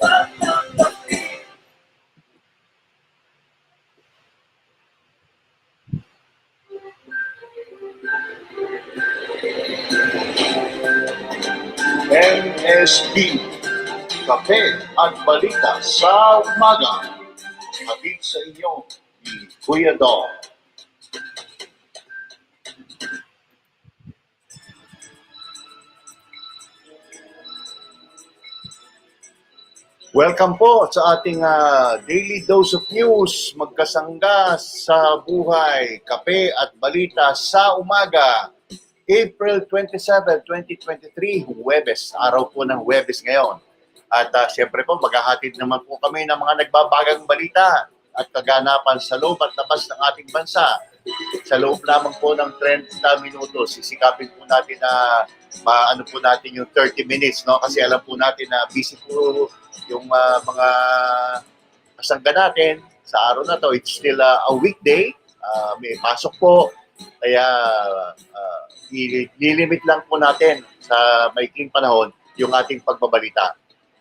NSB, Kape at Balita sa Umaga. Hatid sa inyo ni Kuya Dong. Welcome po sa ating Daily Dose of News, magkasangga sa buhay, kape at balita sa umaga. April 27, 2023, Huwebes, araw po ng Huwebes ngayon. At siyempre po, maghahatid naman po kami ng mga nagbabagang balita at kaganapan sa loob at labas ng ating bansa. Sa loob lamang po ng 30 minutos, sisikapin po natin na maano po natin yung 30 minutes, no? Kasi alam po natin na busy po yung mga kasangga natin sa araw na to. It's still a weekday, may pasok po, kaya lilimit lang po natin sa maikling panahon yung ating pagbabalita.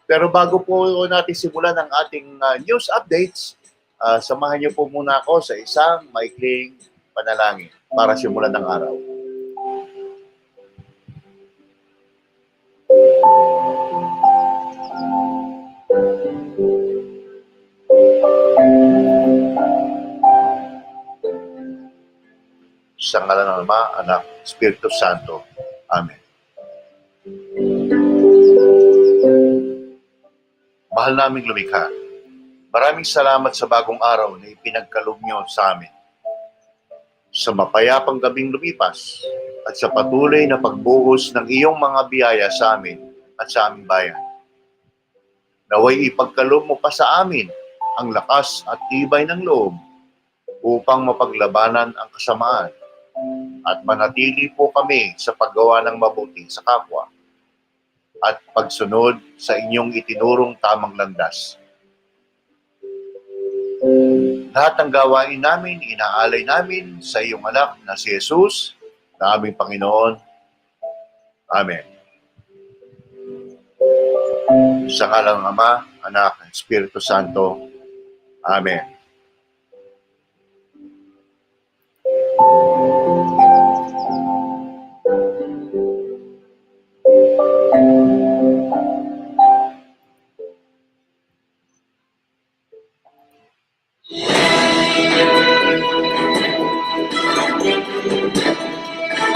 Pero bago po natin simulan ang ating news updates, samahan niyo po muna ako sa isang maikling panalangin para simulan ng araw. Sa ngalan ng Ama, Anak, Espiritu Santo. Amen. Mahal naming lumikha, maraming salamat sa bagong araw na ipinagkaloob niyo sa amin. Sa mapayapang gabing lumipas at sa patuloy na pagbuhos ng iyong mga biyaya sa amin at sa aming bayan. Naway ipagkaloob mo pa sa amin ang lakas at tibay ng loob upang mapaglabanan ang kasamaan at manatili po kami sa paggawa ng mabuti sa kapwa at pagsunod sa inyong itinurong tamang landas. Lahat ng gawain namin, inaalay namin sa iyong anak na si Jesus, na aming Panginoon. Amen. Sa ngalan ng Ama, Anak, at Espiritu Santo. Amen.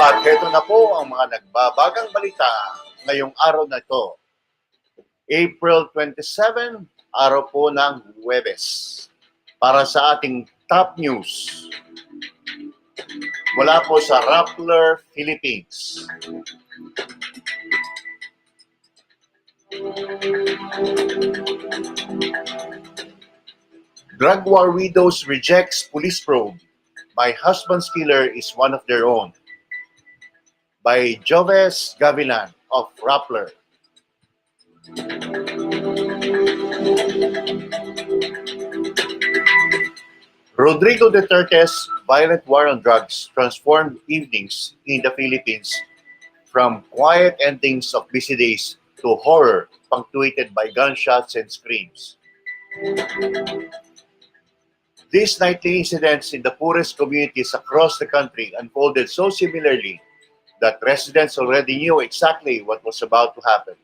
At heto na po ang mga nagbabagang balita ngayong araw na ito. April 27, araw po ng Huwebes. Para sa ating top news, mula po sa Rappler, Philippines. Drug war widows rejects police probe. My husband's killer is one of their own. By Joves Gavilan of Rappler. Rodrigo Duterte's violent war on drugs transformed evenings in the Philippines from quiet endings of busy days to horror punctuated by gunshots and screams. These nightly incidents in the poorest communities across the country unfolded so similarly that residents already knew exactly what was about to happen.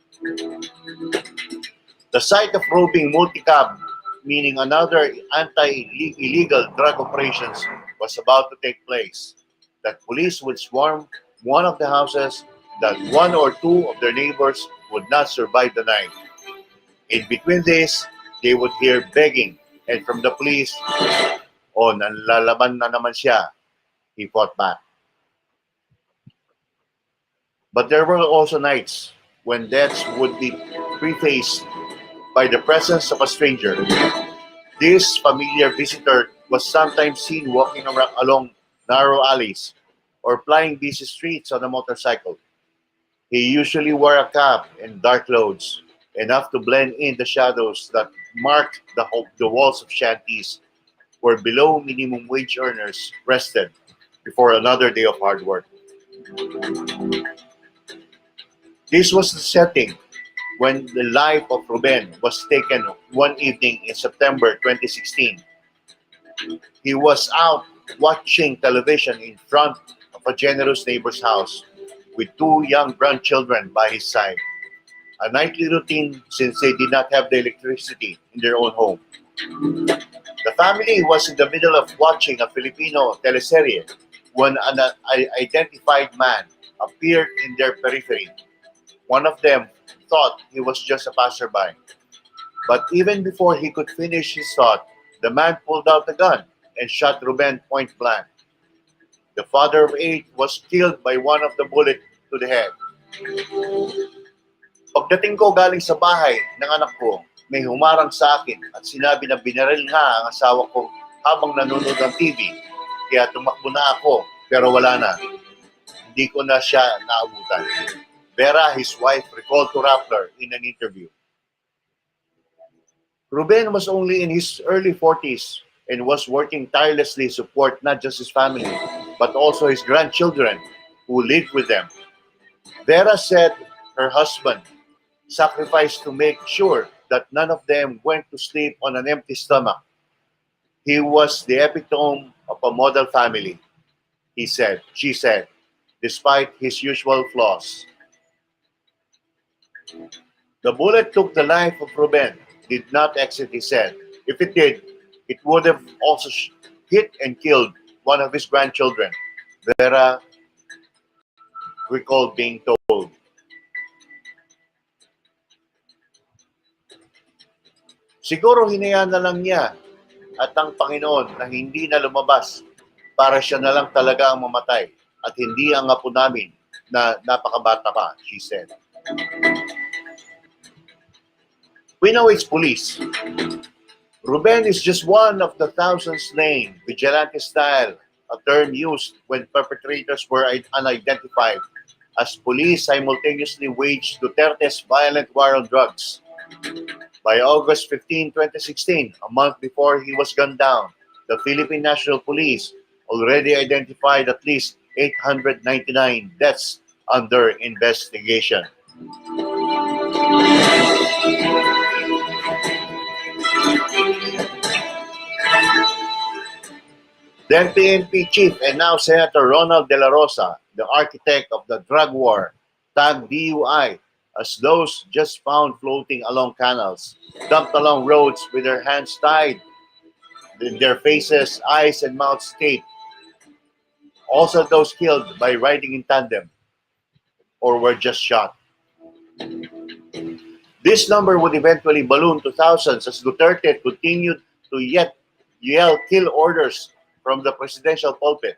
The sight of roving multicab, meaning another anti-illegal drug operations, was about to take place. That police would swarm one of the houses, that one or two of their neighbors would not survive the night. In between this, they would hear begging, and from the police, nanlalaban na naman siya. He fought back. But there were also nights when deaths would be prefaced by the presence of a stranger. This familiar visitor was sometimes seen walking along narrow alleys or plying busy streets on a motorcycle. He usually wore a cap and dark clothes, enough to blend in the shadows that marked the walls of shanties where below minimum wage earners rested before another day of hard work. This was the setting when the life of Ruben was taken one evening in September 2016. He was out watching television in front of a generous neighbor's house with two young grandchildren by his side. A nightly routine since they did not have the electricity in their own home. The family was in the middle of watching a Filipino teleserye when an identified man appeared in their periphery. One of them thought he was just a passerby. But even before he could finish his thought, the man pulled out a gun and shot Ruben point blank. The father of eight was killed by one of the bullets to the head. Pagdating ko galing sa bahay ng anak ko, may humarang sa akin at sinabi na binaril nga ang asawa ko habang nanonood ng TV. Kaya tumakbo na ako pero wala na. Hindi ko na siya naabutan. Vera, his wife, recalled to Rappler in an interview. Ruben was only in his early 40s and was working tirelessly to support not just his family, but also his grandchildren who lived with them. Vera said her husband sacrificed to make sure that none of them went to sleep on an empty stomach. He was the epitome of a model family, she said, despite his usual flaws. The bullet took the life of Ruben, did not exit his head. If it did, it would have also hit and killed one of his grandchildren, Vera recalled being told. Siguro hinayaan na lang niya at ang Panginoon na hindi na lumabas para siya na lang talaga ang mamatay at hindi ang apo namin na napakabata pa, she said. We know it's police. Ruben is just one of the thousands slain, vigilante style, a term used when perpetrators were unidentified, as police simultaneously waged Duterte's violent war on drugs. By August 15, 2016, a month before he was gunned down, the Philippine National Police already identified at least 899 deaths under investigation. Then PNP Chief and now Senator Ronald De La Rosa, the architect of the drug war, tagged DUI as those just found floating along canals, dumped along roads with their hands tied, their faces, eyes, and mouths taped. Also those killed by riding in tandem or were just shot. This number would eventually balloon to thousands as Duterte continued to yet yell kill orders from the presidential pulpit.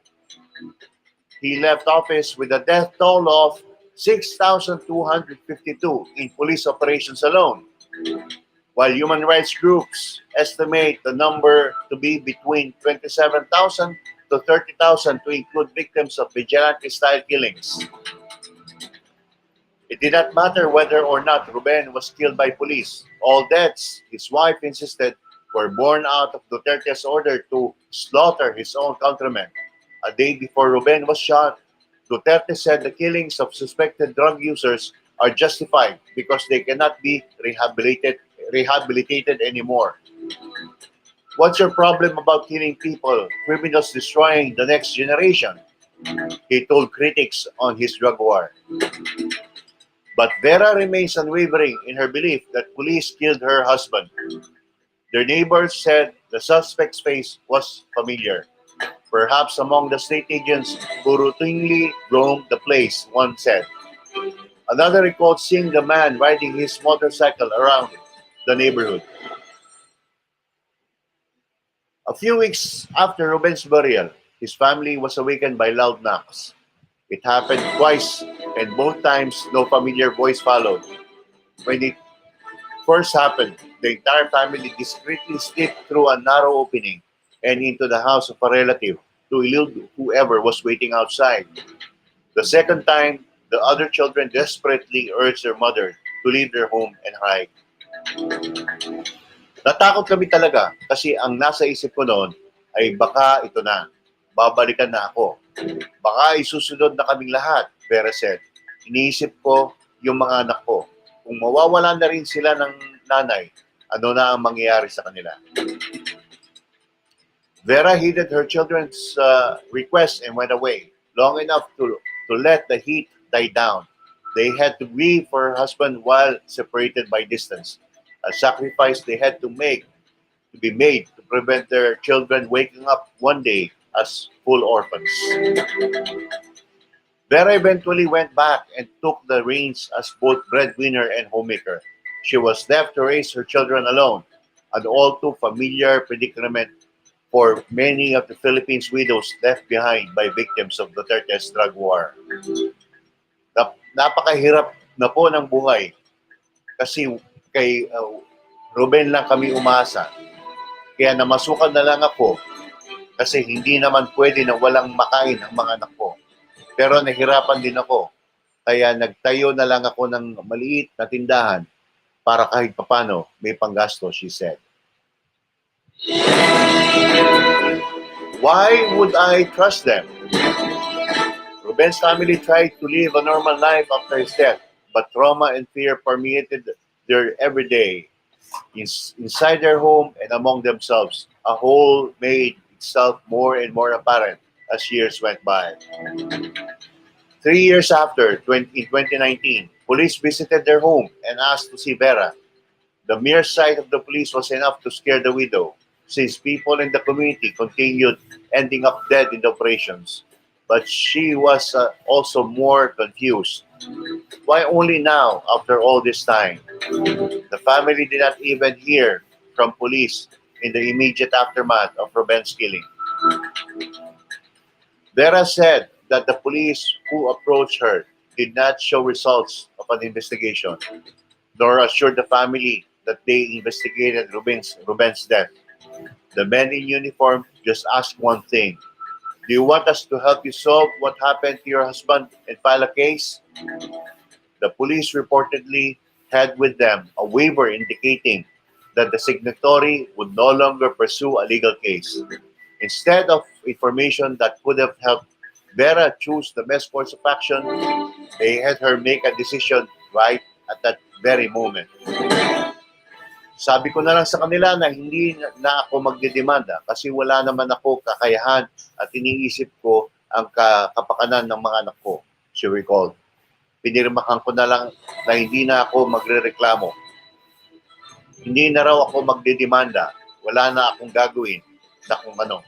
He left office with a death toll of 6,252 in police operations alone, while human rights groups estimate the number to be between 27,000 to 30,000 to include victims of vigilante-style killings. It did not matter whether or not Ruben was killed by police. All deaths, his wife insisted, were born out of Duterte's order to slaughter his own countrymen. A day before Ruben was shot, Duterte said the killings of suspected drug users are justified because they cannot be rehabilitated anymore. What's your problem about killing people, criminals destroying the next generation? He told critics on his drug war. But Vera remains unwavering in her belief that police killed her husband. Their neighbors said the suspect's face was familiar, perhaps among the state agents who routinely roamed the place, one said. Another recalled seeing the man riding his motorcycle around the neighborhood. A few weeks after Ruben's burial, his family was awakened by loud knocks. It happened twice, and both times no familiar voice followed. When it first happened, the entire family discreetly slipped through a narrow opening and into the house of a relative to elude whoever was waiting outside. The second time, the other children desperately urged their mother to leave their home and hide. Natakot kami talaga kasi ang nasa isip ko noon ay baka ito na, babalikan na ako. Baka isusunod na kaming lahat, Vera said. Iniisip ko yung mga anak ko. Kung mawawala na rin sila ng nanay, ano na ang mangyayari sa kanila? Vera heeded her children's request and went away long enough to let the heat die down. They had to grieve for her husband while separated by distance, a sacrifice they had to be made to prevent their children waking up one day as full orphans. Vera eventually went back and took the reins as both breadwinner and homemaker. She was left to raise her children alone, an all too familiar predicament for many of the Philippines' widows left behind by victims of the Duterte's drug war. Napakahirap na po ng buhay kasi kay Ruben lang kami umasa. Kaya namasukan na lang ako kasi hindi naman pwede na walang makain ang mga anak ko. Pero nahirapan din ako. Kaya nagtayo na lang ako ng maliit na tindahan para kahit papano may panggasto, she said. Why would I trust them? Ruben's family tried to live a normal life after his death, but trauma and fear permeated their everyday. Inside their home and among themselves, a hole made itself more and more apparent as years went by. 3 years after, in 2019, police visited their home and asked to see Vera. The mere sight of the police was enough to scare the widow, since people in the community continued ending up dead in the operations. But she was also more confused. Why only now, after all this time? The family did not even hear from police in the immediate aftermath of Ruben's killing. Vera said that the police who approached her did not show results of an investigation, nor assured the family that they investigated Ruben's death. The men in uniform just asked one thing: do you want us to help you solve what happened to your husband and file a case? The police reportedly had with them a waiver indicating that the signatory would no longer pursue a legal case. Instead of information that could have helped Vera choose the best course of action, they had her make a decision right at that very moment. Sabi ko na lang sa kanila na hindi na ako magdedemanda kasi wala naman ako kakayahan at iniisip ko ang kapakanan ng mga anak ko, she recalled. Pinirmahan ko na lang na hindi na ako magrereklamo. Hindi na raw ako magdedemanda. Wala na akong gagawin na kung ano.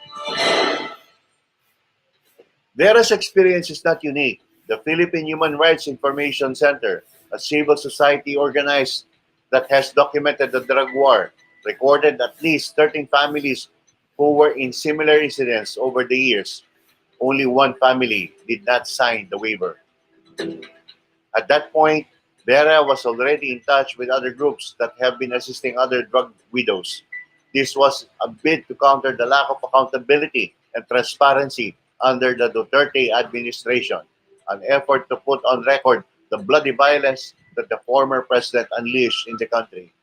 Vera's experience is not unique. The Philippine Human Rights Information Center, a civil society organized that has documented the drug war, recorded at least 13 families who were in similar incidents over the years. Only one family did not sign the waiver. At that point, Vera was already in touch with other groups that have been assisting other drug widows. This was a bid to counter the lack of accountability and transparency under the Duterte administration, an effort to put on record the bloody violence that the former president unleashed in the country.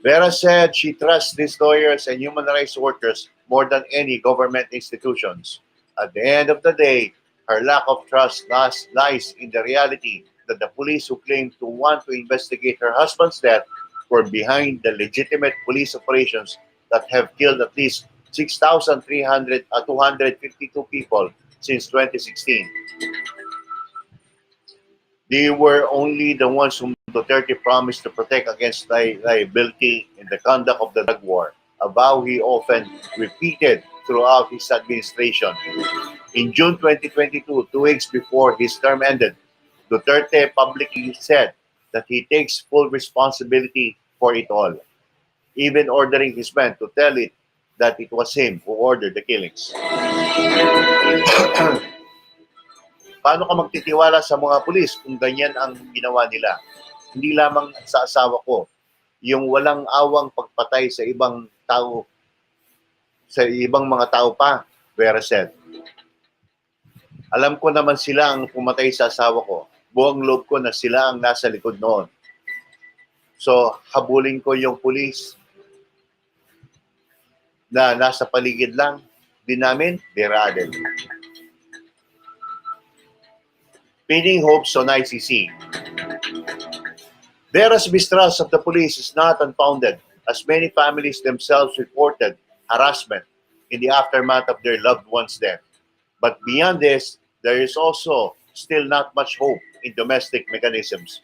Vera said she trusts these lawyers and human rights workers more than any government institutions. At the end of the day, her lack of trust lies in the reality that the police who claimed to want to investigate her husband's death were behind the legitimate police operations that have killed at least 6,252 people since 2016. They were only the ones whom Duterte promised to protect against liability in the conduct of the drug war, a vow he often repeated throughout his administration. In June 2022, 2 weeks before his term ended, Duterte publicly said that he takes full responsibility for it all, even ordering his men to tell it that it was him who ordered the killings. Paano ka magtitiwala sa mga pulis kung ganyan ang ginawa nila? Hindi lamang sa asawa ko, yung walang awang pagpatay sa ibang tao, sa ibang mga tao pa, Vera said. Alam ko naman sila ang pumatay sa asawa ko. Buong loob ko na sila ang nasa likod noon. So, habulin ko yung pulis na nasa paligid lang din namin, Vera added. Pinning hopes on ICC. Vera's mistrust of the police is not unfounded, as many families themselves reported harassment in the aftermath of their loved one's death. But beyond this, there is also still not much hope in domestic mechanisms.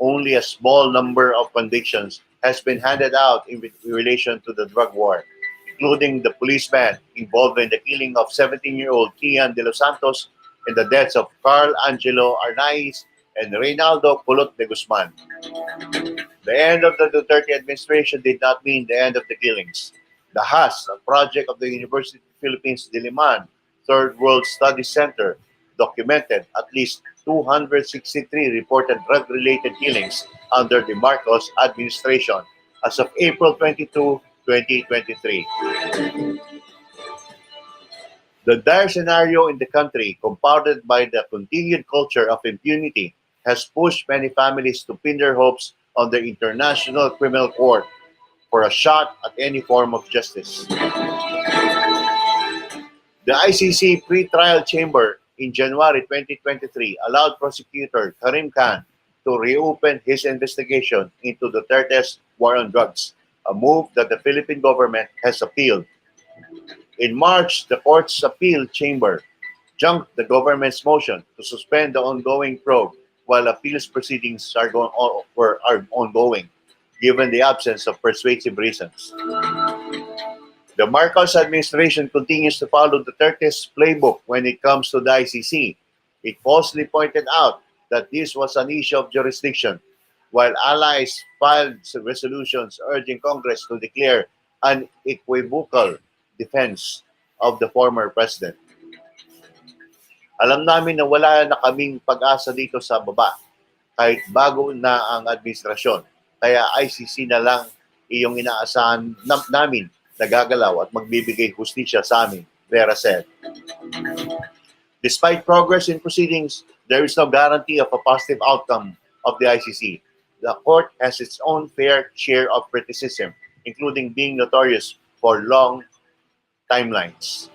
Only a small number of convictions has been handed out in relation to the drug war, including the policeman involved in the killing of 17-year-old Kian de los Santos and the deaths of Carl Angelo Arnaiz and Reynaldo Culot de Guzman. The end of the Duterte administration did not mean the end of the killings. The HAS, a project of the University of the Philippines Diliman Third World Studies Center, documented at least 263 reported drug-related killings under the Marcos administration as of April 22, 2023. The dire scenario in the country, compounded by the continued culture of impunity, has pushed many families to pin their hopes on the International Criminal Court for a shot at any form of justice. The ICC pre-trial chamber in January 2023 allowed prosecutor Karim Khan to reopen his investigation into Duterte's war on drugs, a move that the Philippine government has appealed. In March, the court's appeal chamber junked the government's motion to suspend the ongoing probe while appeals proceedings are ongoing, given the absence of persuasive reasons. The Marcos administration continues to follow Duterte's playbook when it comes to the ICC. It falsely pointed out that this was an issue of jurisdiction, while allies filed resolutions urging Congress to declare an equivocal defense of the former president. Alam namin na wala na kaming pag-asa dito sa baba, kahit bago na ang administrasyon. Kaya ICC na lang iyong inaasahan namin na gagalaw at magbibigay hustisya sa amin, Vera said. Despite progress in proceedings, there is no guarantee of a positive outcome of the ICC. The court has its own fair share of criticism, including being notorious for long timelines.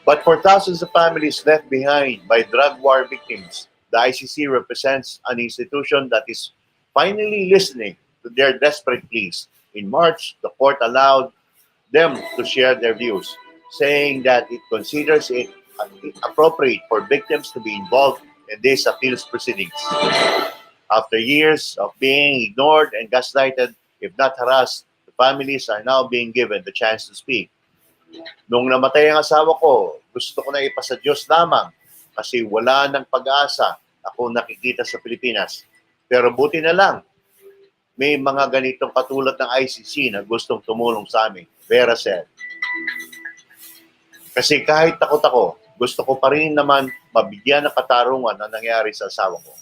But for thousands of families left behind by drug war victims, the ICC represents an institution that is finally listening to their desperate pleas. In March, the court allowed them to share their views, saying that it considers it appropriate for victims to be involved in these appeals proceedings. After years of being ignored and gaslighted, if not harassed, the families are now being given the chance to speak. Nung namatay ang asawa ko, gusto ko na ipasa Diyos lamang kasi wala nang pag-asa ako nakikita sa Pilipinas. Pero buti na lang, may mga ganitong katulad ng ICC na gustong tumulong sa amin, Vera said. Kasi kahit takot ako, gusto ko pa rin naman mabigyan ng katarungan ang nangyari sa asawa ko.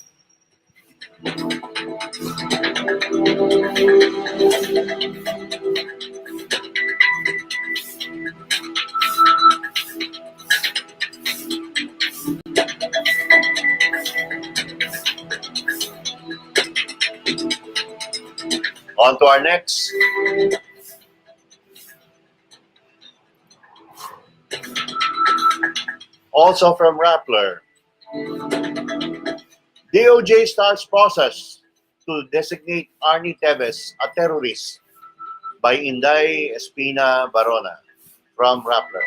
On to our next. Also from Rappler, DOJ starts process to designate Arnie Teves a terrorist by Inday Espina Barona from Rappler.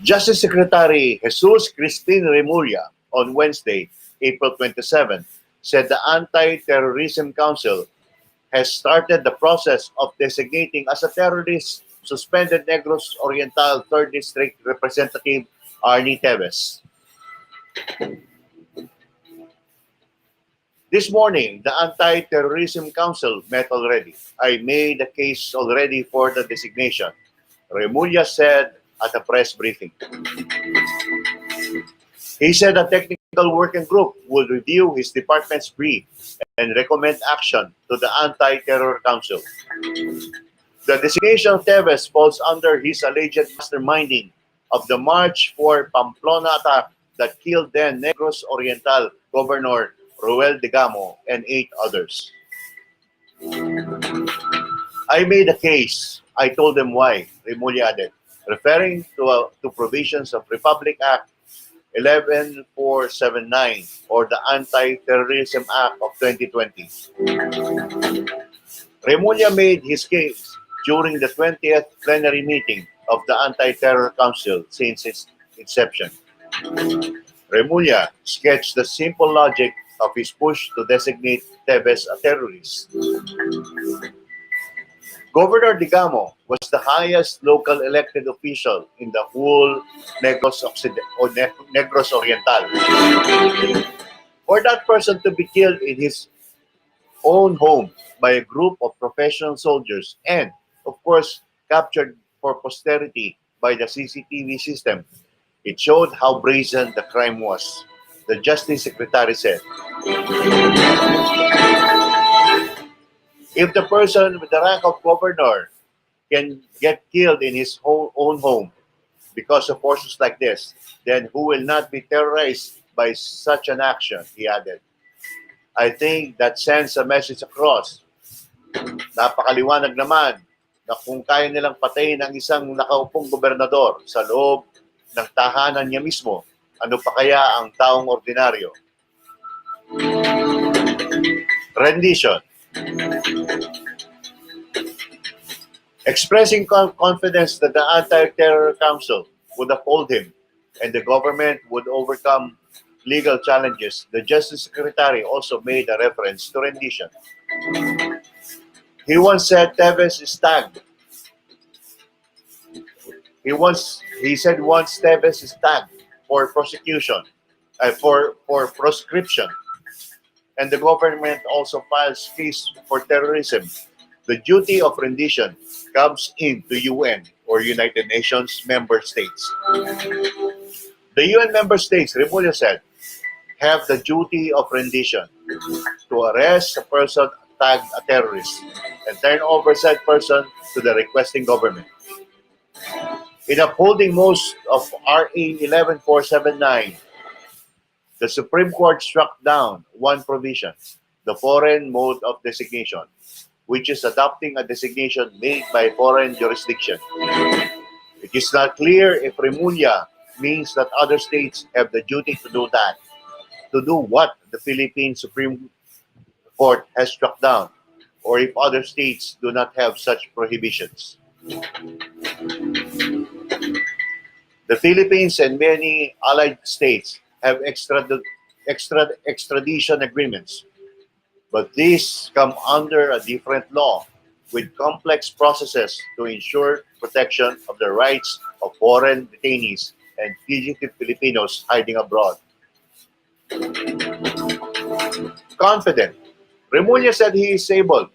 Justice Secretary Jesus Crispin Remulla on Wednesday, April 27, said the Anti-Terrorism Council has started the process of designating as a terrorist suspended Negros Oriental 3rd District Representative Arnie Teves. This morning, the Anti-Terrorism Council met already. I made a case already for the designation, Remulla said at a press briefing. He said a technical working group will review his department's brief and recommend action to the Anti-Terror Council. The designation of Teves falls under his alleged masterminding of the March for Pamplona attack that killed then Negros Oriental Governor Ruel Digamo and 8 others. I made a case. I told them why, Remulla added, referring to provisions of Republic Act 11479 or the Anti-Terrorism Act of 2020. Remulla made his case during the 20th plenary meeting of the Anti-Terror Council since its inception. Remulla sketched the simple logic of his push to designate Tevez a terrorist. Governor Digamo was the highest local elected official in the whole Negros Oriental. For that person to be killed in his own home by a group of professional soldiers and, of course, captured for posterity by the CCTV system, it showed how brazen the crime was, the Justice Secretary said. If the person with the rank of governor can get killed in his own home because of forces like this, then who will not be terrorized by such an action, he added. I think that sends a message across. Napakaliwanag naman na kung kaya nilang patayin ang isang nakaupong gobernador sa loob ng tahanan niya mismo, ano pa kaya ang taong ordinaryo? Rendition. Expressing confidence that the Anti-Terror Council would uphold him and the government would overcome legal challenges, the Justice Secretary also made a reference to rendition. He once said Tevez is tagged. He said once Tevez is tagged for prosecution, for proscription, and the government also files case for terrorism. The duty of rendition comes into UN or United Nations member states. The UN member states, Remulla said, have the duty of rendition to arrest a person tagged a terrorist and turn over said person to the requesting government. In upholding most of RA 11479, the Supreme Court struck down one provision, the foreign mode of designation, which is adopting a designation made by foreign jurisdiction. It is not clear if Remulla means that other states have the duty to do that, to do what the Philippine Supreme Court has struck down, or if other states do not have such prohibitions. The Philippines and many allied states have extradition agreements, but these come under a different law with complex processes to ensure protection of the rights of foreign detainees and fugitive Filipinos hiding abroad. Confident, Remulla said he is able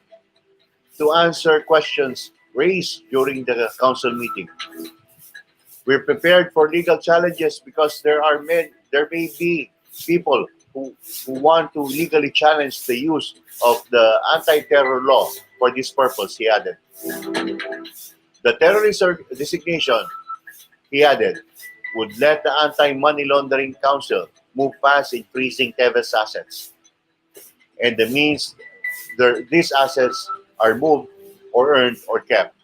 to answer questions raised during the council meeting. We're prepared for legal challenges because there may be people who want to legally challenge the use of the anti-terror law for this purpose, he added. The terrorist designation, he added, would let the Anti-Money Laundering Council move fast in freezing Tevez assets. And the means these assets are moved or earned or kept.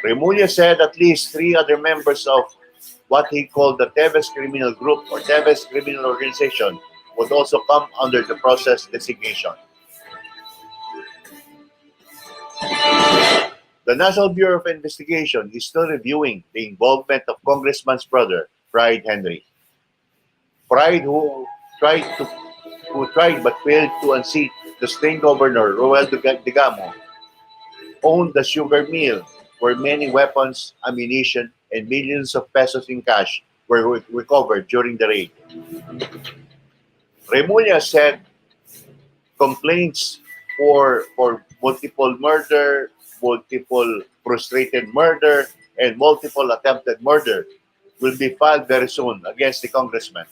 Remulla said at least 3 other members of what he called the Tevez Criminal Group or Tevez Criminal Organization would also come under the process designation. The National Bureau of Investigation is still reviewing the involvement of Congressman's brother, Pride Henry. Pride who tried but failed to unseat the state governor, Ruel Digamo, owned the sugar mill where many weapons, ammunition, and millions of pesos in cash were recovered during the raid. Remulla said complaints for multiple murder, multiple frustrated murder, and multiple attempted murder will be filed very soon against the congressman.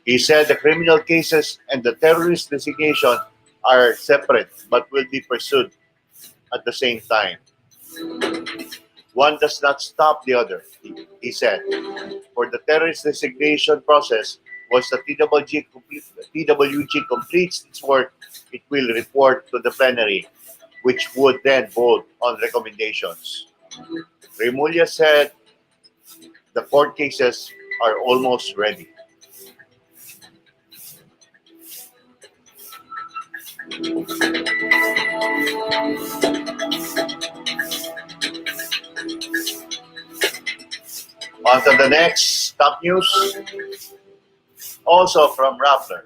He said the criminal cases and the terrorist designation are separate but will be pursued at the same time. One does not stop the other, he said. For the terrorist designation process, once the TWG completes its work, it will report to the plenary, which would then vote on recommendations. Remulla said the court cases are almost ready. On to the next top news, also from Rappler.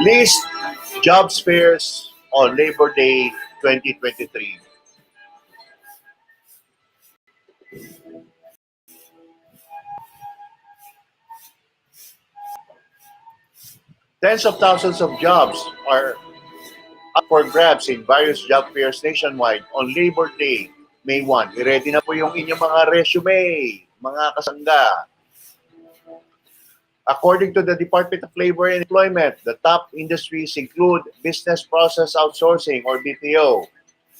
List jobs fairs on Labor Day 2023. Tens of thousands of jobs are up for grabs in various job fairs nationwide on Labor Day, May 1. I-ready na po yung inyong mga resume, mga kasangga. According to the Department of Labor and Employment, the top industries include business process outsourcing or BPO,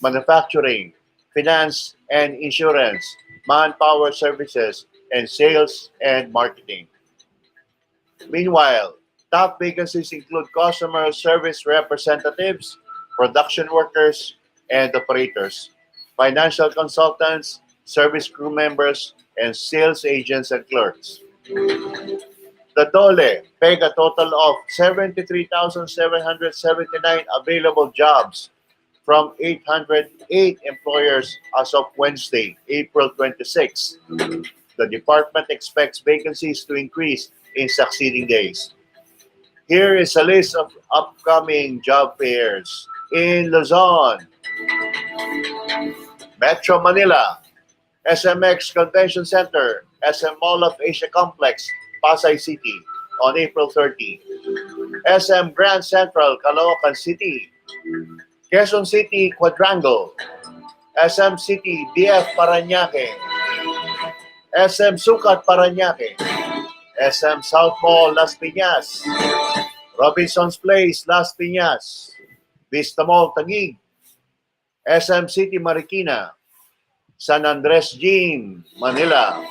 manufacturing, finance and insurance, manpower services, and sales and marketing. Meanwhile, top vacancies include customer service representatives, production workers and operators, financial consultants, service crew members, and sales agents and clerks. The DOLE pegged a total of 73,779 available jobs from 808 employers as of Wednesday, April 26. The department expects vacancies to increase in succeeding days. Here is a list of upcoming job fairs in Luzon, Metro Manila, SMX Convention Center, SM Mall of Asia Complex, Pasay City on April 30, SM Grand Central, Caloocan City, Quezon City Quadrangle, SM City DF Parañaque, SM Sukat Parañaque, SM South Mall Las Piñas, Robinson's Place Las Piñas, Vista Mall Taguig, SM City Marikina, San Andres Gym, Manila,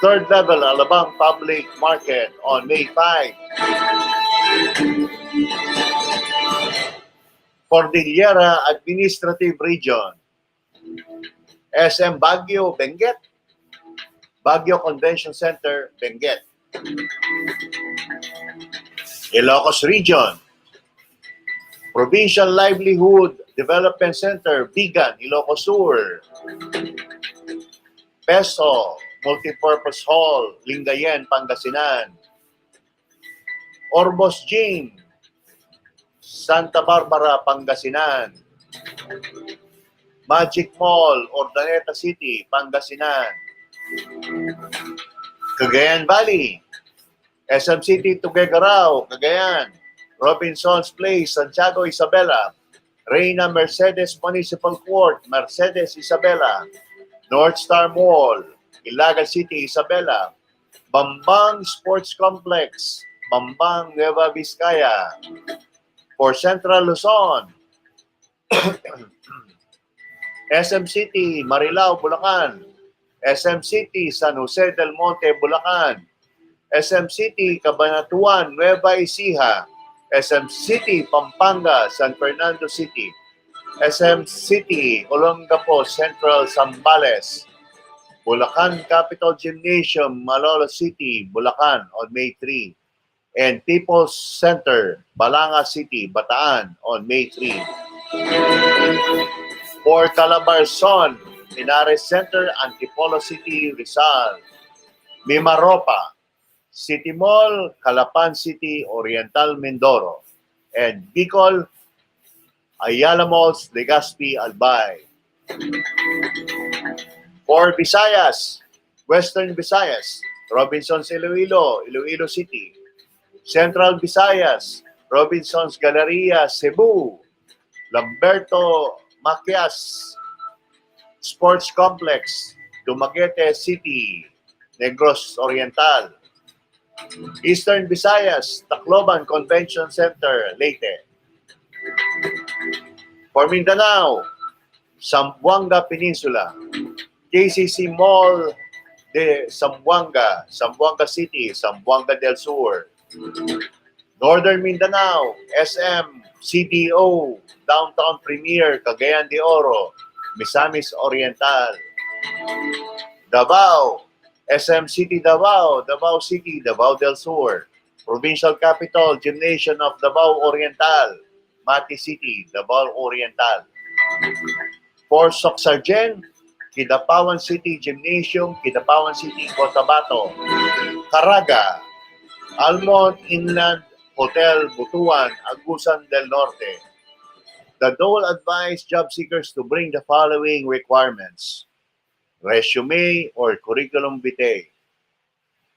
Third Level Alabang Public Market on May 5, Cordillera Administrative Region, SM Baguio, Benguet, Baguio Convention Center, Benguet, Ilocos Region, Provincial Livelihood Development Center, Bigan, Ilocos Sur, Peso Multipurpose Hall, Lingayen, Pangasinan, Orbos Gym, Santa Barbara, Pangasinan, Magic Mall, Urdaneta City, Pangasinan, Cagayan Valley, SM City, Tuguegarao, Cagayan, Robinson's Place, Santiago, Isabela, Reina Mercedes Municipal Court, Mercedes, Isabela, North Star Mall, Ilagan City, Isabela, Bambang Sports Complex, Bambang, Nueva Vizcaya. For Central Luzon, SM City, Marilao, Bulacan, SM City, San Jose del Monte, Bulacan, SM City, Cabanatuan, Nueva Ecija, SM City, Pampanga, San Fernando City, SM City, Olongapo, Central Zambales, Bulacan Capital Gymnasium, Malolo City, Bulacan on May 3, and People's Center, Balanga City, Bataan on May 3. For Calabarzon, Linares Center, Antipolo City, Rizal, Mimaropa, City Mall, Calapan City, Oriental Mindoro, and Bicol, Ayala Malls, Legazpi, Albay. For Visayas, Western Visayas, Robinsons Iloilo, Iloilo City, Central Visayas, Robinsons Galleria, Cebu, Lamberto Macias Sports Complex, Dumaguete City, Negros Oriental, Eastern Visayas, Tacloban Convention Center, Leyte. For Mindanao, Zamboanga Peninsula, KCC Mall de Zamboanga, Zamboanga City, Zamboanga del Sur. Northern Mindanao, SM, CDO, Downtown Premier, Cagayan de Oro, Misamis Oriental. Davao, SM City Davao, Davao City, Davao del Sur. Provincial Capital, Gymnasium of Davao Oriental, Mati City, Davao Oriental. For Socsargen, Kidapawan City Gymnasium, Kidapawan City, Cotabato. Caraga, Almond Inland Hotel, Butuan, Agusan del Norte. The Dole advised job seekers to bring the following requirements: resume or curriculum vitae,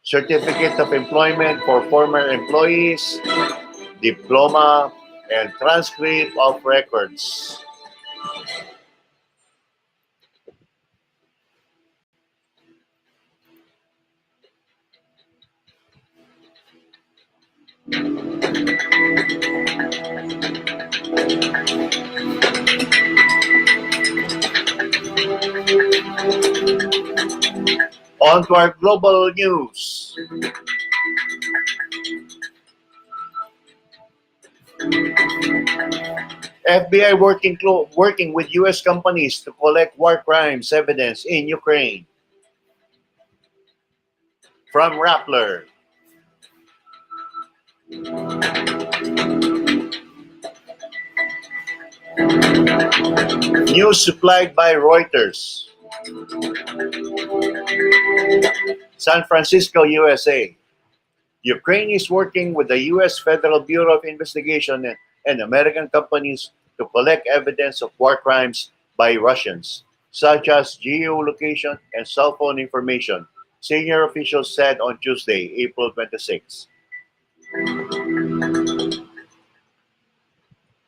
certificate of employment for former employees, diploma, and transcript of records. On to our global news. FBI working with U.S. companies to collect war crimes evidence in Ukraine. From Rappler. News supplied by Reuters. San Francisco, USA. Ukraine is working with the U.S. Federal Bureau of Investigation and American companies to collect evidence of war crimes by Russians, such as geolocation and cell phone information, senior officials said on Tuesday, April 26.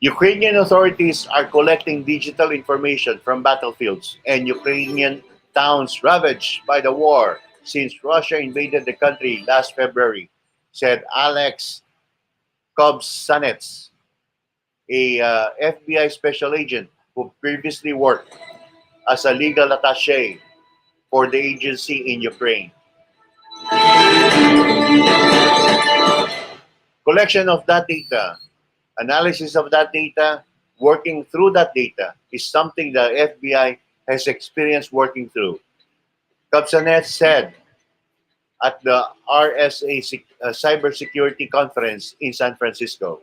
Ukrainian authorities are collecting digital information from battlefields and Ukrainian towns ravaged by the war since Russia invaded the country last February, said Alex Kobzanets, a FBI special agent who previously worked as a legal attaché for the agency in Ukraine. Collection of that data, analysis of that data, working through that data is something the FBI has experience working through. Kobzanet said at the RSA Cybersecurity Conference in San Francisco.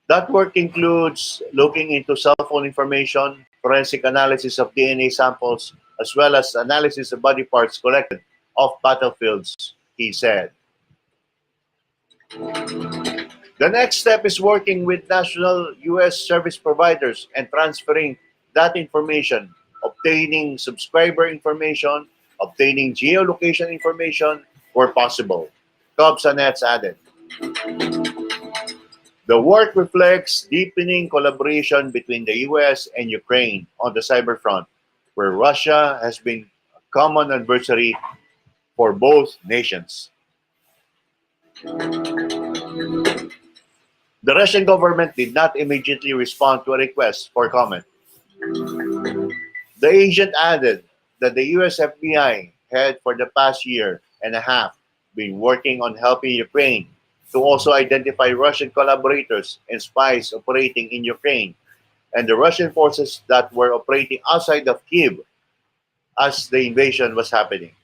That work includes looking into cell phone information, forensic analysis of DNA samples, as well as analysis of body parts collected off battlefields, he said. The next step is working with national U.S. service providers and transferring that information, obtaining subscriber information, obtaining geolocation information where possible, Kobzanets added. The work reflects deepening collaboration between the U.S. and Ukraine on the cyber front, where Russia has been a common adversary for both nations. The Russian government did not immediately respond to a request for comment. The agent added that the US FBI had for the past year and a half been working on helping Ukraine to also identify Russian collaborators and spies operating in Ukraine and the Russian forces that were operating outside of Kyiv as the invasion was happening.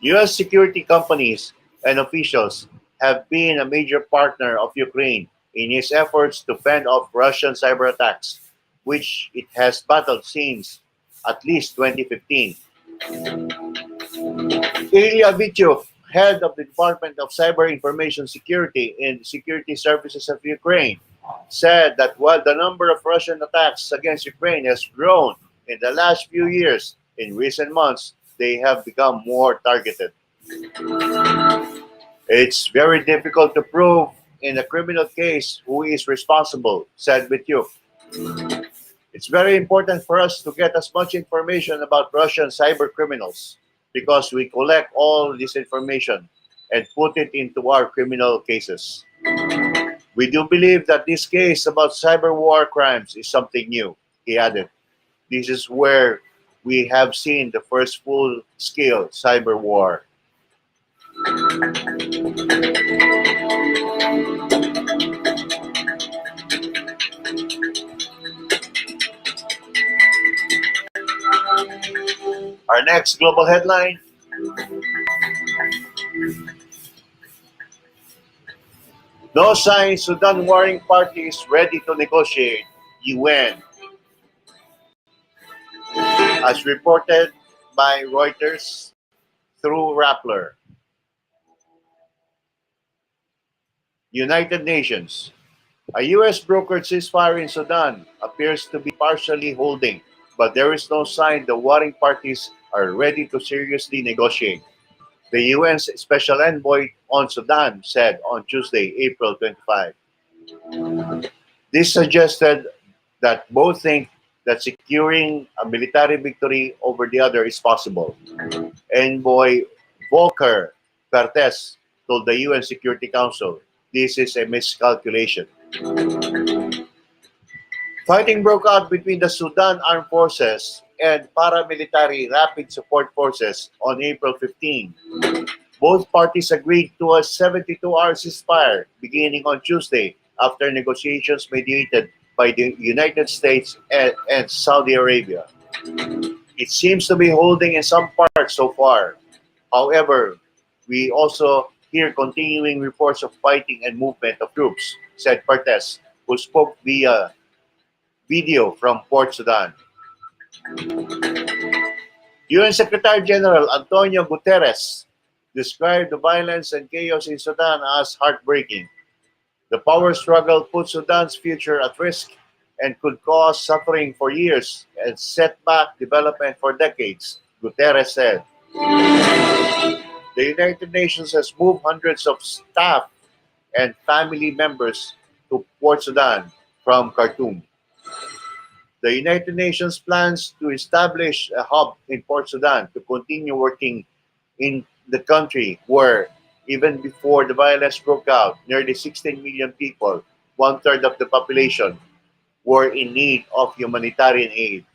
U.S. security companies and officials have been a major partner of Ukraine in its efforts to fend off Russian cyber attacks, which it has battled since at least 2015. Ilya Vityuk, head of the Department of Cyber Information Security in Security Services of Ukraine, said that while the number of Russian attacks against Ukraine has grown in the last few years, in recent months, they have become more targeted. It's very difficult to prove in a criminal case who is responsible, said Bityuk. It's very important for us to get as much information about Russian cyber criminals because we collect all this information and put it into our criminal cases. We do believe that this case about cyber war crimes is something new, he added. This is where we have seen the first full-scale cyber war. Our next global headline: no sign Sudan warring parties ready to negotiate, UN. As reported by Reuters through Rappler. United Nations. A U.S. brokered ceasefire in Sudan appears to be partially holding, but there is no sign the warring parties are ready to seriously negotiate. The UN's Special Envoy on Sudan said on Tuesday, April 25. This suggested that both think that securing a military victory over the other is possible. Envoy Volker Pertes told the UN Security Council, this is a miscalculation. Fighting broke out between the Sudan Armed Forces and paramilitary Rapid Support Forces on April 15. Both parties agreed to a 72-hour ceasefire beginning on Tuesday after negotiations mediated by the United States and Saudi Arabia. It seems to be holding in some parts so far. However, we also hear continuing reports of fighting and movement of troops, said Pertes, who spoke via video from Port Sudan. UN Secretary General Antonio Guterres described the violence and chaos in Sudan as heartbreaking. The power struggle puts Sudan's future at risk and could cause suffering for years and set back development for decades, Guterres said. The United Nations has moved hundreds of staff and family members to Port Sudan from Khartoum. The United Nations plans to establish a hub in Port Sudan to continue working in the country where, even before the violence broke out, nearly 16 million people, one-third of the population, were in need of humanitarian aid.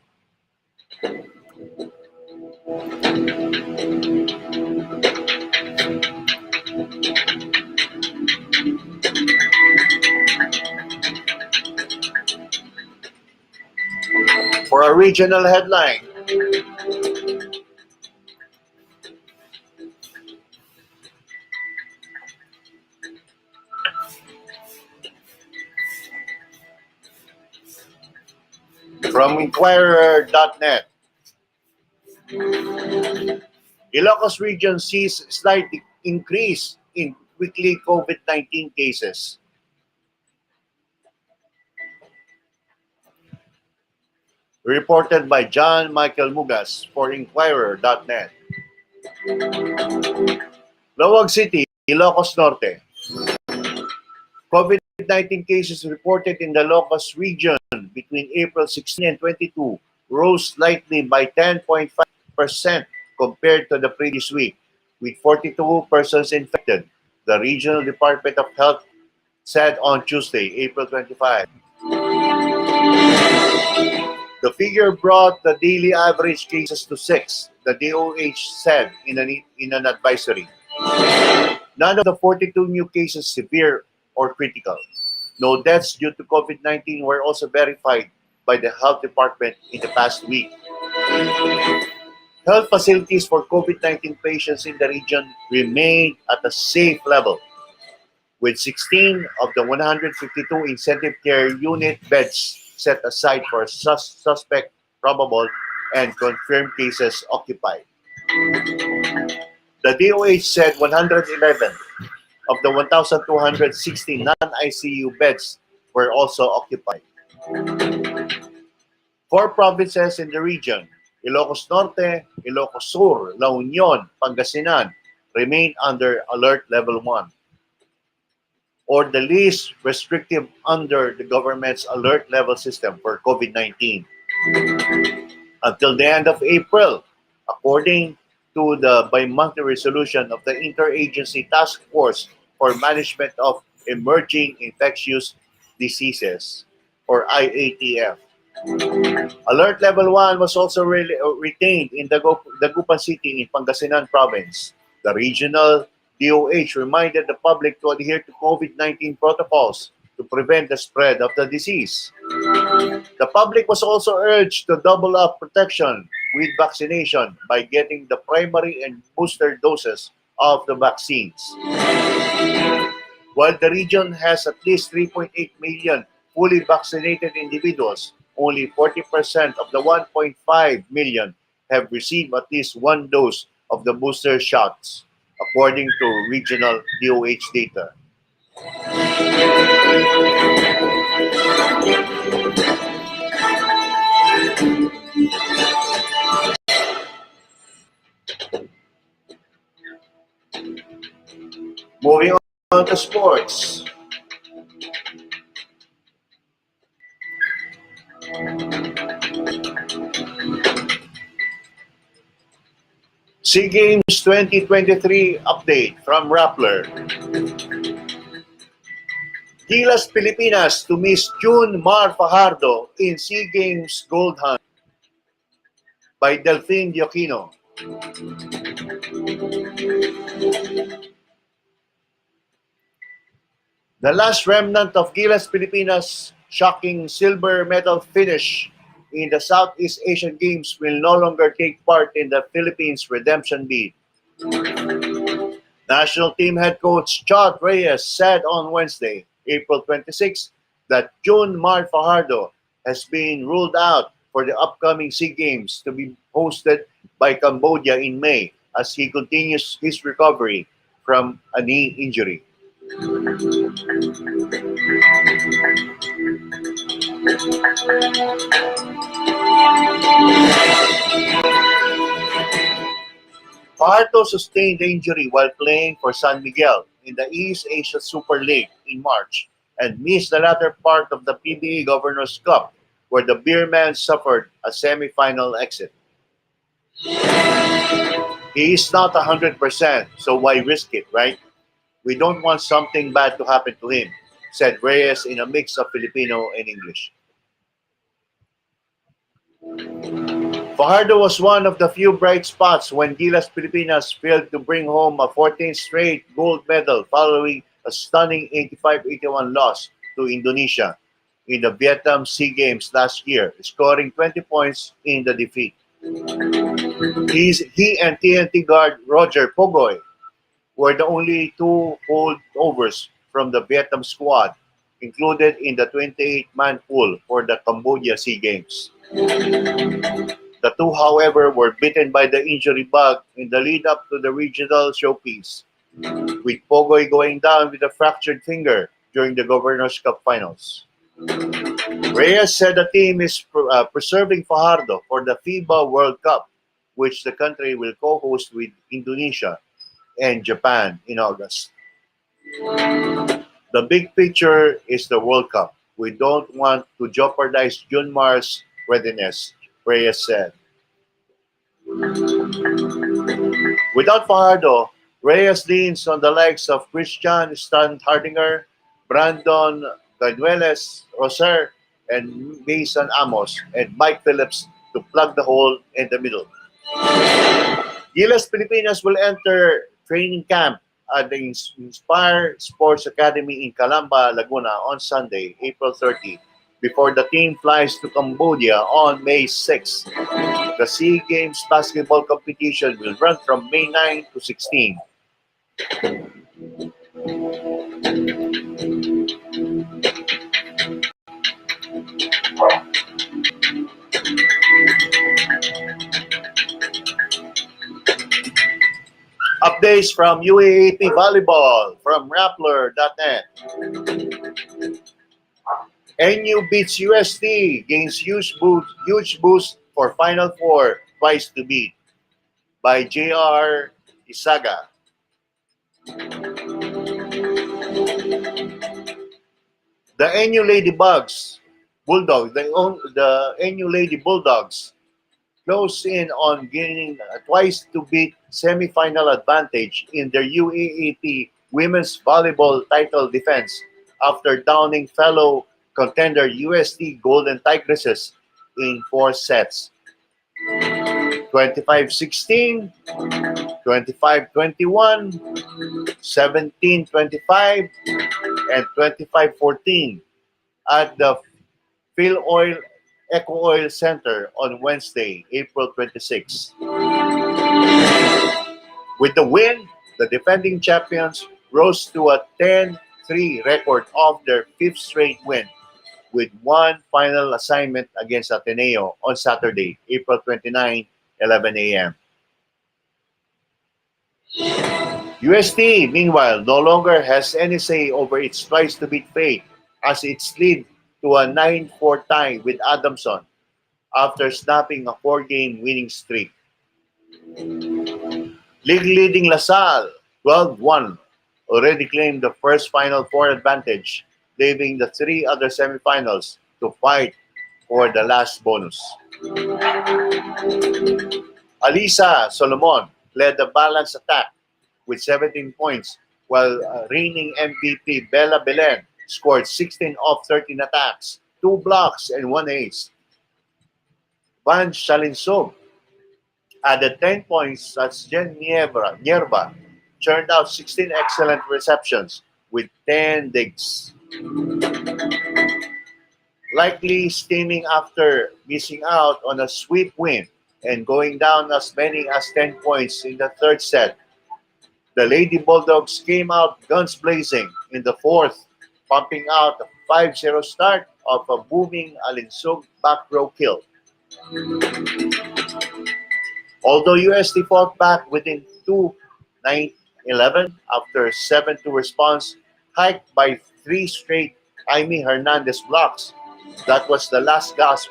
For a regional headline, from Inquirer.net, Ilocos region sees slight increase in weekly COVID-19 cases. Reported by John Michael Mugas for Inquirer.net. Lawag City, Ilocos Norte. COVID-19 cases reported in the Ilocos region between April 16 and 22 rose slightly by 10.5% compared to the previous week, with 42 persons infected, the Regional Department of Health said on Tuesday, April 25. The figure brought the daily average cases to 6, the DOH said in an advisory. None of the 42 new cases severe or critical. No deaths due to COVID-19 were also verified by the Health Department in the past week. Health facilities for COVID-19 patients in the region remain at a safe level, with 16 of the 152 intensive care unit beds set aside for suspect, probable, and confirmed cases occupied. The DOH said 111 of the 1,260 non-ICU beds were also occupied. 4 provinces in the region, Ilocos Norte, Ilocos Sur, La Union, Pangasinan, remain under Alert Level 1. or the least restrictive under the government's alert level system for COVID-19 until the end of April, according to the bi-monthly resolution of the Interagency Task Force for Management of Emerging Infectious Diseases, or IATF. Alert Level 1 was also retained in Dagupan City in Pangasinan Province. The regional DOH reminded the public to adhere to COVID-19 protocols to prevent the spread of the disease. The public was also urged to double up protection with vaccination by getting the primary and booster doses of the vaccines. While the region has at least 3.8 million fully vaccinated individuals, only 40% of the 1.5 million have received at least one dose of the booster shots, according to regional DOH data. Moving on to sports. SEA Games 2023 update from Rappler. Gilas Pilipinas to miss June Mar Fajardo in SEA Games gold hunt by Delphine Dioquino. The last remnant of Gilas Pilipinas' shocking silver medal finish in the Southeast Asian Games will no longer take part in the Philippines' redemption bid. National team head coach Chot Reyes said on Wednesday, April 26, that June Mar Fajardo has been ruled out for the upcoming SEA Games to be hosted by Cambodia in May as he continues his recovery from a knee injury. Fajardo sustained the injury while playing for San Miguel in the East Asia Super League in March and missed the latter part of the PBA Governors' Cup, where the Beerman suffered a semi-final exit. He is not 100%, so why risk it, right? We don't want something bad to happen to him, said Reyes in a mix of Filipino and English. Fajardo was one of the few bright spots when Gilas Pilipinas failed to bring home a 14th straight gold medal following a stunning 85-81 loss to Indonesia in the Vietnam SEA Games last year, scoring 20 points in the defeat. He and TNT guard Roger Pogoy were the only two holdovers from the Vietnam squad included in the 28-man pool for the Cambodia SEA Games. The two, however, were bitten by the injury bug in the lead-up to the regional showpiece, with Pogoy going down with a fractured finger during the Governor's Cup finals. Reyes said the team is preserving Fajardo for the FIBA World Cup, which the country will co-host with Indonesia and Japan in August. The big picture is the World Cup. We don't want to jeopardize Junmar's readiness, Reyes said. Without Fajardo, Reyes leans on the likes of Christian Standhardinger, Brandon Ganueles Roser, and Mason Amos, and Mike Phillips to plug the hole in the middle. Gilas Pilipinas will enter training camp at the Inspire Sports Academy in Calamba, Laguna on Sunday, April 30, before the team flies to Cambodia on May 6. The SEA Games basketball competition will run from May 9 to 16. Updates from UAAP Volleyball from Rappler.net. NU beats UST, gains huge boost for Final Four, twice to beat by JR Isaga. The NU the NU Lady Bulldogs close in on gaining a twice to beat semi-final advantage in their UAAP women's volleyball title defense after downing fellow contender UST Golden Tigresses in 4 sets: 25-16, 25-21, 17-25, and 25-14 at the Phil Oil Eco Oil Center on Wednesday, April 26. With the win, the defending champions rose to a 10-3 record of their fifth straight win, with one final assignment against Ateneo on Saturday, April 29, 11 a.m. UST, meanwhile, no longer has any say over its twice-to-beat fate as it's lead to a 9-4 tie with Adamson after snapping a four-game winning streak. League-leading LaSalle, 12-1, already claimed the first Final Four advantage, leaving the three other semifinals to fight for the last bonus. Alisa Solomon led the balanced attack with 17 points, while reigning MVP Bella Belen scored 16 of 13 attacks, 2 blocks, and 1 ace. Van Shalinsov added 10 points as Jen Nierba churned out 16 excellent receptions with 10 digs. Likely steaming after missing out on a sweep win and going down as many as 10 points in the third set, the Lady Bulldogs came out guns blazing in the fourth, pumping out a 5-0 start of a booming Alinsug back row kill. Although UST fought back within 2-9-11 after 7-2 response, hiked by 3 straight Jaime Hernandez blocks, that was the last gasp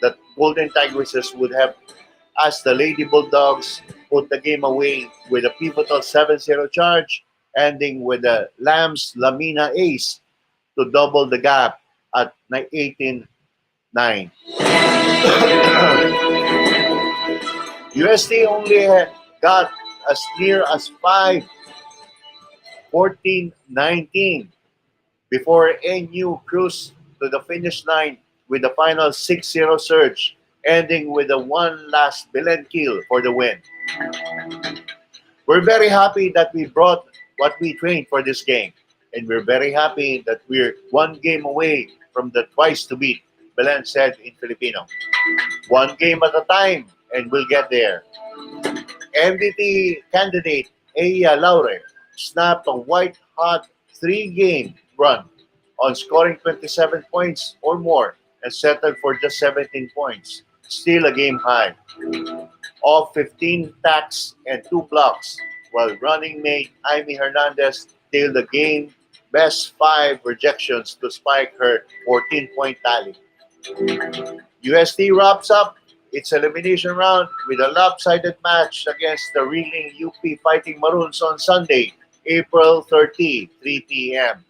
that Golden Tigresses would have as the Lady Bulldogs put the game away with a pivotal 7-0 charge, ending with the Lambs Lamina ace to double the gap at 18-9. UST only got as near as 5-14-19 before NU cruised to the finish line with the final 6-0 surge, ending with a one last Belen kill for the win. We're very happy that we brought what we trained for this game, and we're very happy that we're one game away from the twice to beat, Belen said in Filipino. One game at a time, and we'll get there. MVP candidate Aya Laure snapped a white-hot 3-game run on scoring 27 points or more and settled for just 17 points, still a game high, of 15 tacks and 2 blocks, while running mate Jaime Hernandez tailed the game best 5 rejections to spike her 14-point tally. UST wraps up its elimination round with a lopsided match against the reeling UP Fighting Maroons on Sunday, April 30, 3 p.m.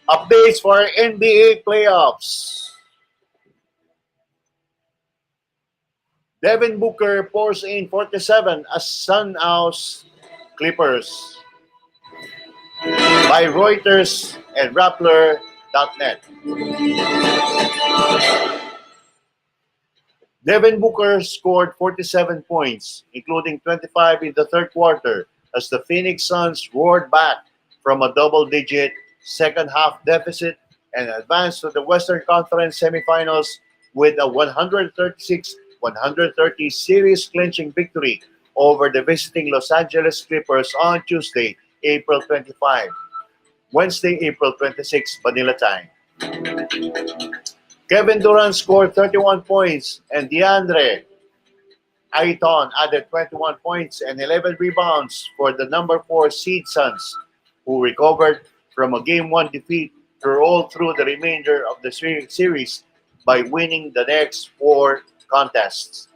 Updates for NBA playoffs. Devin Booker pours in 47 as Sun oust Clippers by Reuters and Rappler.net. Devin Booker scored 47 points, including 25 in the third quarter, as the Phoenix Suns roared back from a double-digit second-half deficit and advanced to the Western Conference semifinals with a 136-130 series-clinching victory over the visiting Los Angeles Clippers on Tuesday, April 25. Wednesday, April 26, Manila time. Kevin Durant scored 31 points and DeAndre Ayton added 21 points and 11 rebounds for the number 4 seed Suns who recovered from a Game 1 defeat to roll through the remainder of the series by winning the next four contests.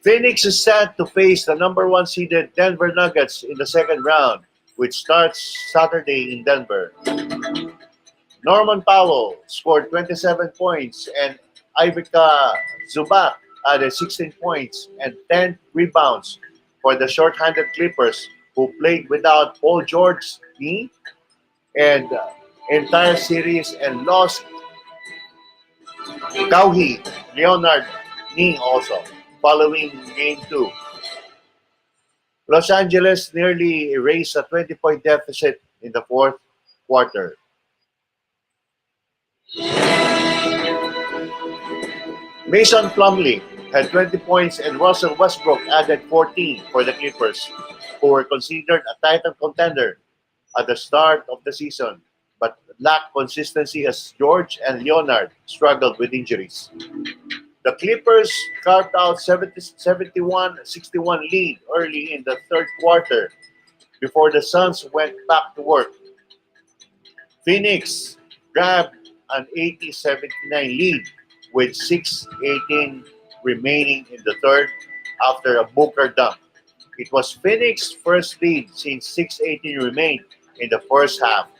Phoenix is set to face the number one seeded Denver Nuggets in the second round, which starts Saturday in Denver. Norman Powell scored 27 points and Ivica Zubac added 16 points and 10 rebounds for the short-handed Clippers, who played without Paul George's knee and entire series and lost Kawhi Leonard knee also following Game 2. Los Angeles nearly erased a 20-point deficit in the fourth quarter. Mason Plumlee had 20 points and Russell Westbrook added 14 for the Clippers, who were considered a title contender at the start of the season, but lacked consistency as George and Leonard struggled with injuries. The Clippers carved out 71-61 lead early in the third quarter before the Suns went back to work. Phoenix grabbed an 80-79 lead with 6:18 remaining in the third after a Booker dunk. It was Phoenix's first lead since 6:18 remained in the first half.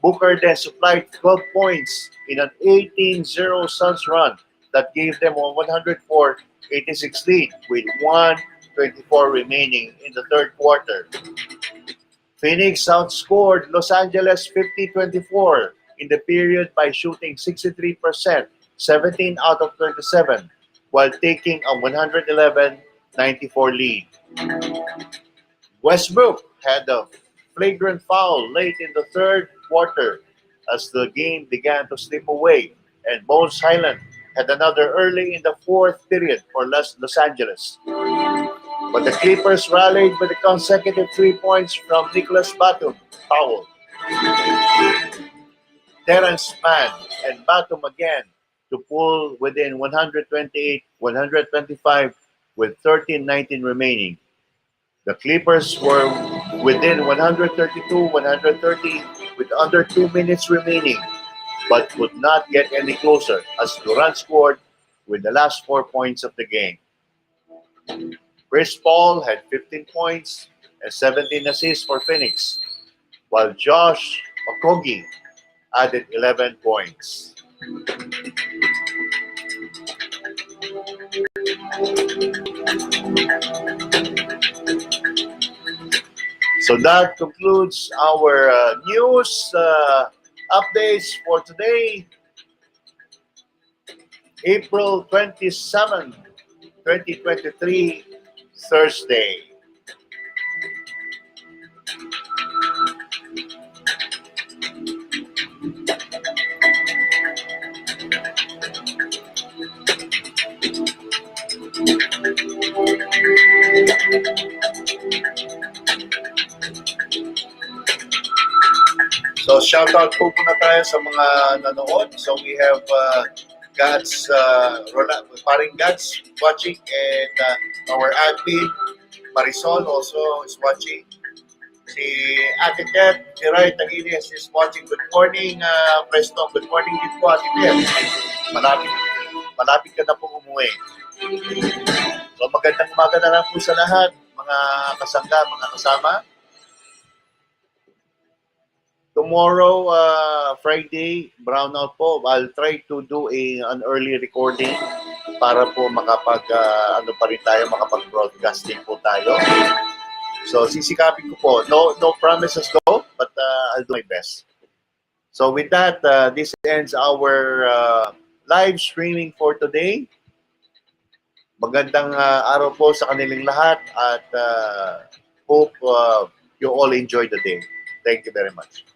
Booker then supplied 12 points in an 18-0 Suns run that gave them a 104-86 lead with 1:24 remaining in the third quarter. Phoenix outscored Los Angeles 50-24 in the period by shooting 63%, 17 out of 27, while taking a 111-94 lead. Westbrook had a flagrant foul late in the third quarter as the game began to slip away, and Bones Highland had another early in the fourth period for Los Angeles. But the Clippers rallied with a consecutive 3 points from Nicholas Batum, Powell, Terrence Mann, and Batum again to pull within 128-125 with 13-19 remaining. The Clippers were within 132-130 with under 2 minutes remaining, but could not get any closer as Durant scored with the last 4 points of the game. Chris Paul had 15 points and 17 assists for Phoenix, while Josh Okogie added 11 points. So that concludes our news updates for today, April 27, 2023, Thursday. So shout out po muna tayo sa mga nanood. So we have Gads, paring Gads watching, and our admin Marisol also is watching. Si Ate Ted, Tiray Taginis is watching. Good morning, Presto. Good morning din po, Ate Ted. Malapit ka na pong umuwi. So magandang umaga na lang po sa lahat, mga kasangga, mga kasama. Tomorrow, Friday, brownout po. I'll try to do an early recording para po ano pa rin tayo, makapag-broadcasting po tayo. So, sisikapin ko po. No promises though, but I'll do my best. So, with that, this ends our live streaming for today. Magandang araw po sa kanilang lahat at hope you all enjoy the day. Thank you very much.